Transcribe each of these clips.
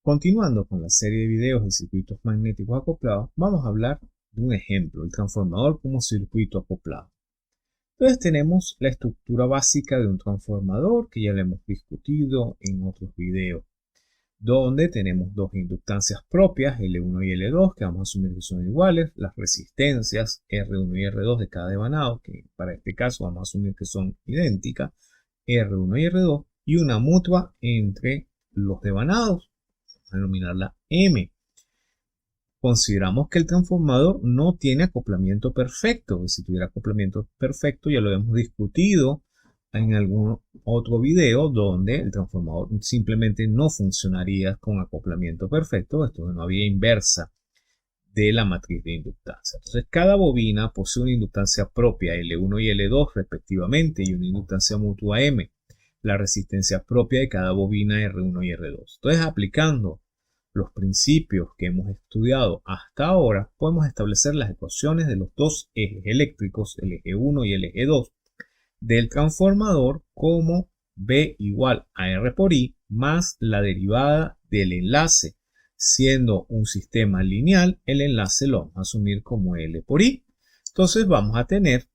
Continuando con la serie de videos de circuitos magnéticos acoplados, vamos a hablar de un ejemplo, el transformador como circuito acoplado. Entonces tenemos la estructura básica de un transformador que ya lo hemos discutido en otros videos, donde tenemos dos inductancias propias, L1 y L2, que vamos a asumir que son iguales, las resistencias R1 y R2 de cada devanado, que para este caso vamos a asumir que son idénticas, R1 y R2, y una mutua entre los devanados, vamos a denominarla M. Consideramos que el transformador no tiene acoplamiento perfecto. Si tuviera acoplamiento perfecto, ya lo hemos discutido en algún otro video donde el transformador simplemente no funcionaría con acoplamiento perfecto, esto no había inversa de la matriz de inductancia. Entonces cada bobina posee una inductancia propia L1 y L2 respectivamente y una inductancia mutua M, la resistencia propia de cada bobina R1 y R2. Entonces aplicando los principios que hemos estudiado hasta ahora, podemos establecer las ecuaciones de los dos ejes eléctricos, el eje 1 y el eje 2, del transformador como B igual a R por I más la derivada del enlace. Siendo un sistema lineal, el enlace lo vamos a asumir como L por I. Entonces vamos a tener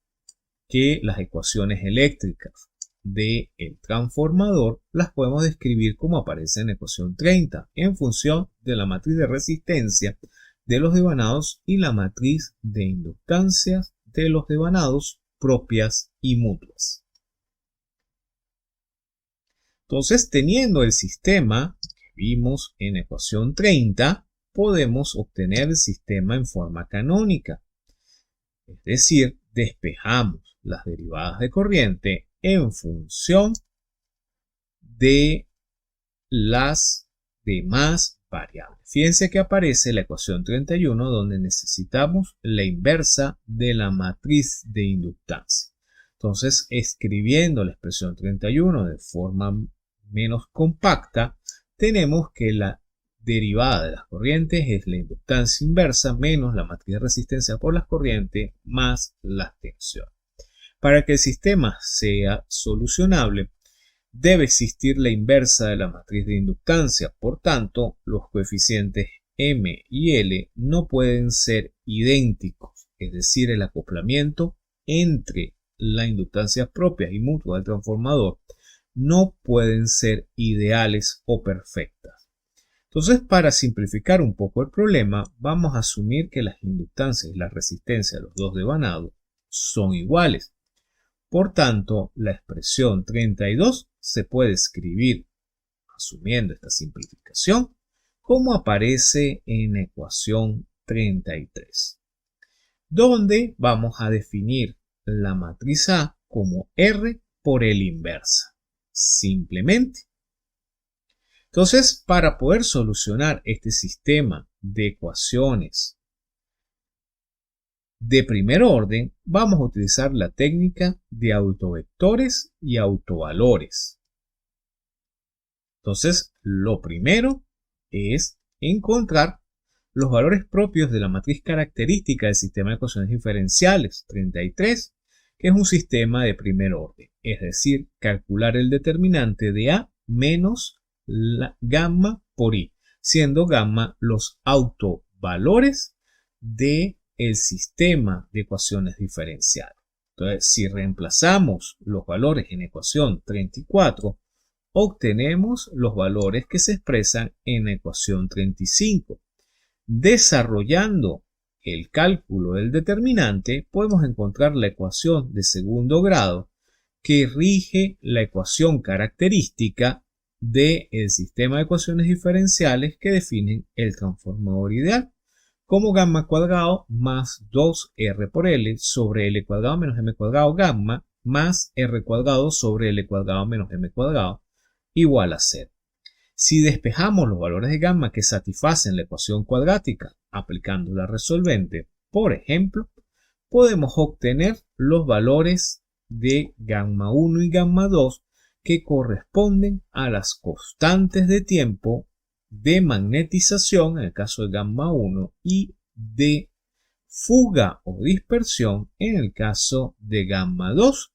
que las ecuaciones eléctricas del transformador las podemos describir como aparece en la ecuación 30 en función de la matriz de resistencia de los devanados y la matriz de inductancias de los devanados propias y mutuas. Entonces, teniendo el sistema que vimos en la ecuación 30, podemos obtener el sistema en forma canónica. Es decir, despejamos las derivadas de corriente en función de las demás variables. Fíjense que aparece la ecuación 31 donde necesitamos la inversa de la matriz de inductancia. Entonces, escribiendo la expresión 31 de forma menos compacta, tenemos que la derivada de las corrientes es la inductancia inversa menos la matriz de resistencia por las corrientes más las tensiones. Para que el sistema sea solucionable, debe existir la inversa de la matriz de inductancia. Por tanto, los coeficientes M y L no pueden ser idénticos, es decir, el acoplamiento entre las inductancias propias y mutuas del transformador no pueden ser ideales o perfectas. Entonces, para simplificar un poco el problema, vamos a asumir que las inductancias y la resistencia de los dos devanados son iguales. Por tanto, la expresión 32 se puede escribir, asumiendo esta simplificación, como aparece en la ecuación 33, donde vamos a definir la matriz A como R por L inversa, simplemente. Entonces, para poder solucionar este sistema de ecuaciones de primer orden, vamos a utilizar la técnica de autovectores y autovalores. Entonces, lo primero es encontrar los valores propios de la matriz característica del sistema de ecuaciones diferenciales 33, que es un sistema de primer orden, es decir, calcular el determinante de A menos la gamma por I, siendo gamma los autovalores de el sistema de ecuaciones diferenciales. Entonces, si reemplazamos los valores en ecuación 34, obtenemos los valores que se expresan en la ecuación 35. Desarrollando el cálculo del determinante, podemos encontrar la ecuación de segundo grado que rige la ecuación característica del sistema de ecuaciones diferenciales que definen el transformador ideal, como gamma cuadrado más 2R por L sobre L cuadrado menos M cuadrado gamma más R cuadrado sobre L cuadrado menos M cuadrado igual a 0. Si despejamos los valores de gamma que satisfacen la ecuación cuadrática aplicando la resolvente, por ejemplo, podemos obtener los valores de gamma 1 y gamma 2 que corresponden a las constantes de tiempo de magnetización en el caso de gamma 1 y de fuga o dispersión en el caso de gamma 2,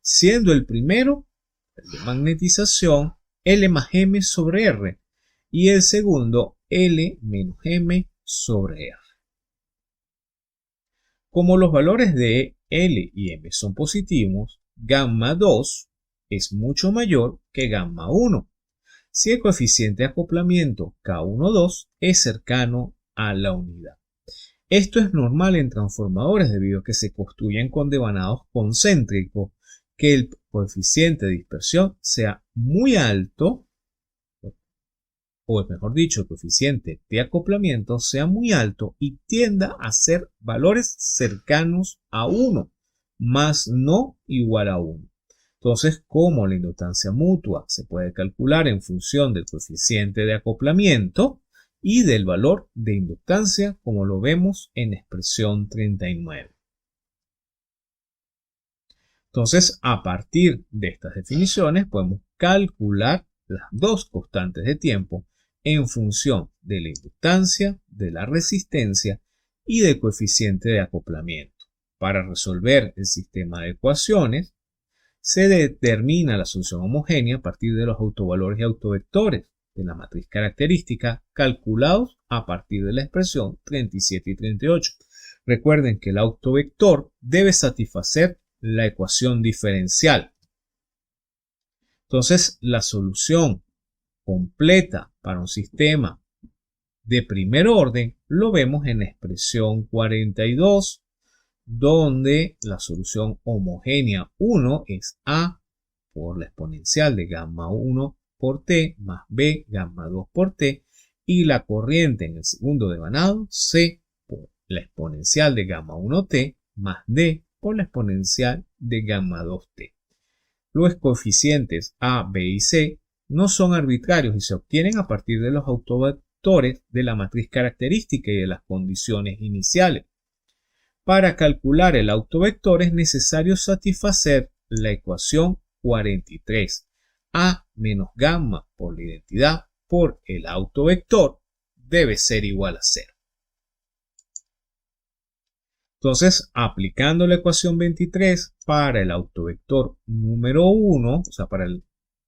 siendo el primero, el de magnetización, L más M sobre R, y el segundo L menos M sobre R. Como los valores de L y M son positivos, gamma 2 es mucho mayor que gamma 1 si el coeficiente de acoplamiento K12 es cercano a la unidad. Esto es normal en transformadores debido a que se construyen con devanados concéntricos, que el coeficiente de dispersión sea muy alto, o mejor dicho, el coeficiente de acoplamiento sea muy alto y tienda a ser valores cercanos a 1, más no igual a 1. Entonces, como la inductancia mutua se puede calcular en función del coeficiente de acoplamiento y del valor de inductancia, como lo vemos en expresión 39. Entonces, a partir de estas definiciones, podemos calcular las dos constantes de tiempo en función de la inductancia, de la resistencia y del coeficiente de acoplamiento. Para resolver el sistema de ecuaciones, se determina la solución homogénea a partir de los autovalores y autovectores de la matriz característica calculados a partir de la expresión 37 y 38. Recuerden que el autovector debe satisfacer la ecuación diferencial. Entonces, la solución completa para un sistema de primer orden lo vemos en la expresión 42, donde la solución homogénea 1 es A por la exponencial de gamma 1 por T más B gamma 2 por T y la corriente en el segundo devanado C por la exponencial de gamma 1T más D por la exponencial de gamma 2T. Los coeficientes A, B y C no son arbitrarios y se obtienen a partir de los autovectores de la matriz característica y de las condiciones iniciales. Para calcular el autovector es necesario satisfacer la ecuación 43. A menos gamma por la identidad por el autovector debe ser igual a 0. Entonces, aplicando la ecuación 23 para el autovector número 1, o sea, para el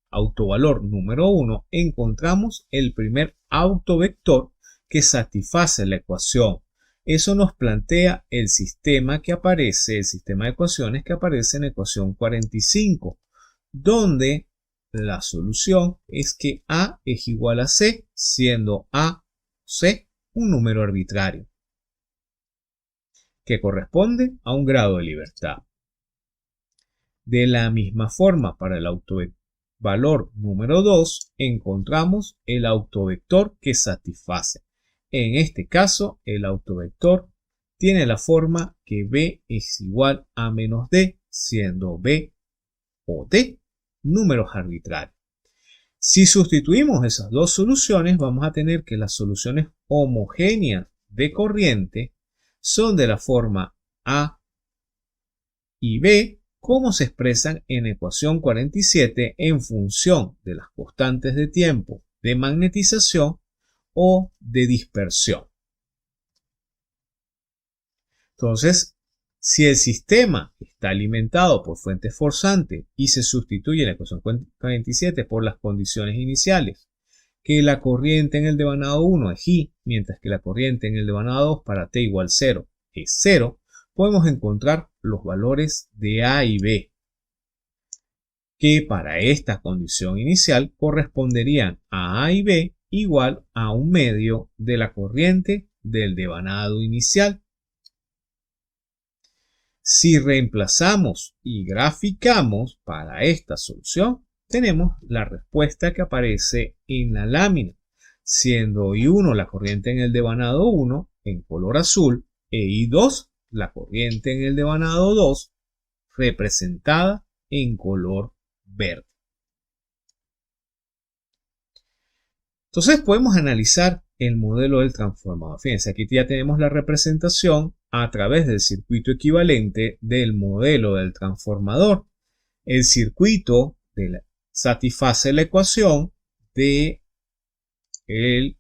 autovalor número 1, encontramos el primer autovector que satisface la ecuación. Eso nos plantea el sistema que aparece, el sistema de ecuaciones que aparece en la ecuación 45, donde la solución es que A es igual a C, siendo A, C, un número arbitrario, que corresponde a un grado de libertad. De la misma forma, para el autovalor número 2, encontramos el autovector que satisface. En este caso, el autovector tiene la forma que B es igual a menos D, siendo B o D números arbitrarios. Si sustituimos esas dos soluciones, vamos a tener que las soluciones homogéneas de corriente son de la forma A y B, como se expresan en ecuación 47 en función de las constantes de tiempo de magnetización o de dispersión. Entonces, si el sistema está alimentado por fuentes forzantes y se sustituye en la ecuación 47 por las condiciones iniciales, que la corriente en el devanado 1 es I, mientras que la corriente en el devanado 2 para T igual 0 es 0, podemos encontrar los valores de A y B, que para esta condición inicial corresponderían a A y B igual a un medio de la corriente del devanado inicial. Si reemplazamos y graficamos para esta solución, tenemos la respuesta que aparece en la lámina, siendo I1 la corriente en el devanado 1 en color azul e I2 la corriente en el devanado 2 representada en color verde. Entonces podemos analizar el modelo del transformador. Fíjense, aquí ya tenemos la representación a través del circuito equivalente del modelo del transformador. El circuito satisface la ecuación de el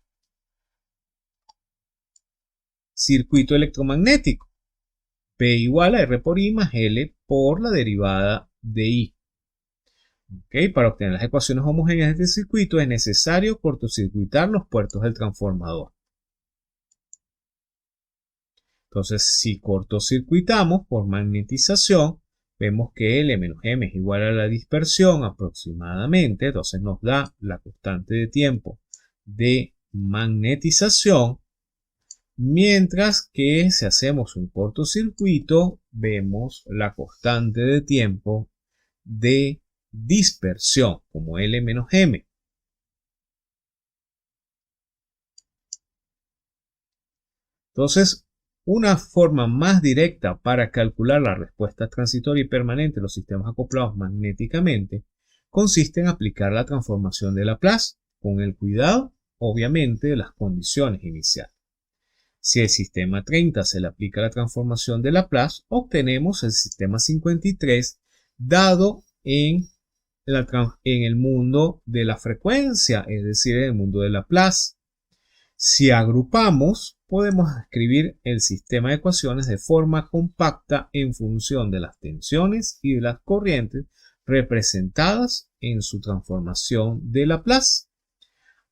circuito electromagnético. P igual a R por I más L por la derivada de I, ¿Ok? Para obtener las ecuaciones homogéneas de este circuito es necesario cortocircuitar los puertos del transformador. Entonces, si cortocircuitamos por magnetización, vemos que L menos M es igual a la dispersión aproximadamente. Entonces nos da la constante de tiempo de magnetización. Mientras que si hacemos un cortocircuito, vemos la constante de tiempo de dispersión como L menos M. Entonces, una forma más directa para calcular la respuesta transitoria y permanente de los sistemas acoplados magnéticamente consiste en aplicar la transformación de Laplace con el cuidado, obviamente, de las condiciones iniciales. Si al sistema 30 se le aplica la transformación de Laplace, obtenemos el sistema 53 dado en el mundo de la frecuencia, es decir, en el mundo de Laplace. Si agrupamos, podemos escribir el sistema de ecuaciones de forma compacta en función de las tensiones y de las corrientes representadas en su transformación de Laplace.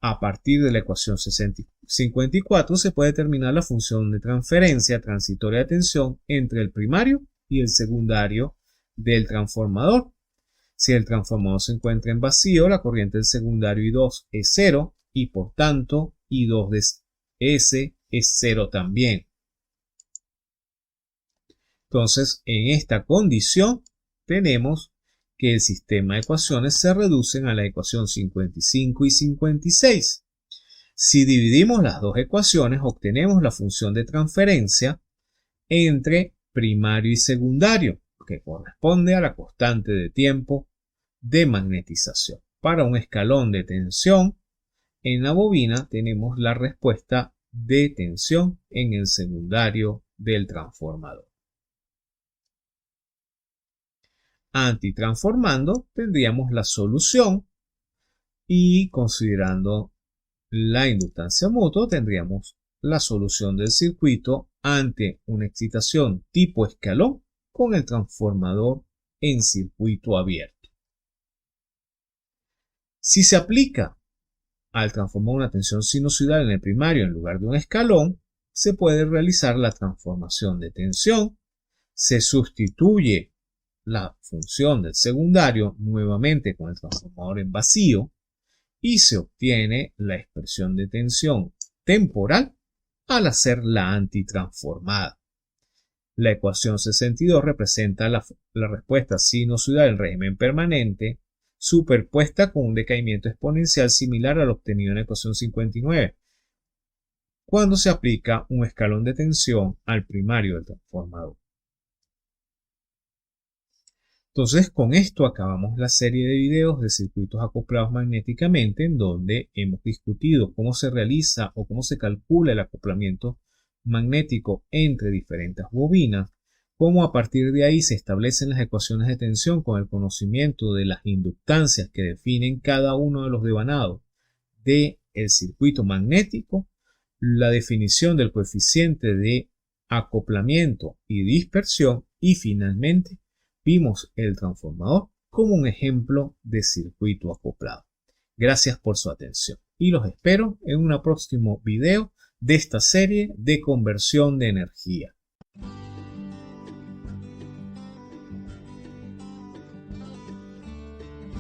A partir de la ecuación 54 se puede determinar la función de transferencia transitoria de tensión entre el primario y el secundario del transformador. Si el transformador se encuentra en vacío, la corriente del secundario I2 es 0 y por tanto I2 de S es 0 también. Entonces, en esta condición tenemos que el sistema de ecuaciones se reducen a la ecuación 55 y 56. Si dividimos las dos ecuaciones, obtenemos la función de transferencia entre primario y secundario, que corresponde a la constante de tiempo de magnetización. Para un escalón de tensión en la bobina tenemos la respuesta de tensión en el secundario del transformador. Antitransformando tendríamos la solución y considerando la inductancia mutua tendríamos la solución del circuito ante una excitación tipo escalón con el transformador en circuito abierto. Si se aplica al transformar una tensión sinusoidal en el primario en lugar de un escalón, se puede realizar la transformación de tensión, se sustituye la función del secundario nuevamente con el transformador en vacío y se obtiene la expresión de tensión temporal al hacer la antitransformada. La ecuación 62 representa la respuesta sinusoidal en régimen permanente superpuesta con un decaimiento exponencial similar al obtenido en la ecuación 59, cuando se aplica un escalón de tensión al primario del transformador. Entonces, con esto acabamos la serie de videos de circuitos acoplados magnéticamente, en donde hemos discutido cómo se realiza o cómo se calcula el acoplamiento magnético entre diferentes bobinas, cómo a partir de ahí se establecen las ecuaciones de tensión con el conocimiento de las inductancias que definen cada uno de los devanados del circuito magnético, la definición del coeficiente de acoplamiento y dispersión y finalmente vimos el transformador como un ejemplo de circuito acoplado. Gracias por su atención y los espero en un próximo video de esta serie de conversión de energía.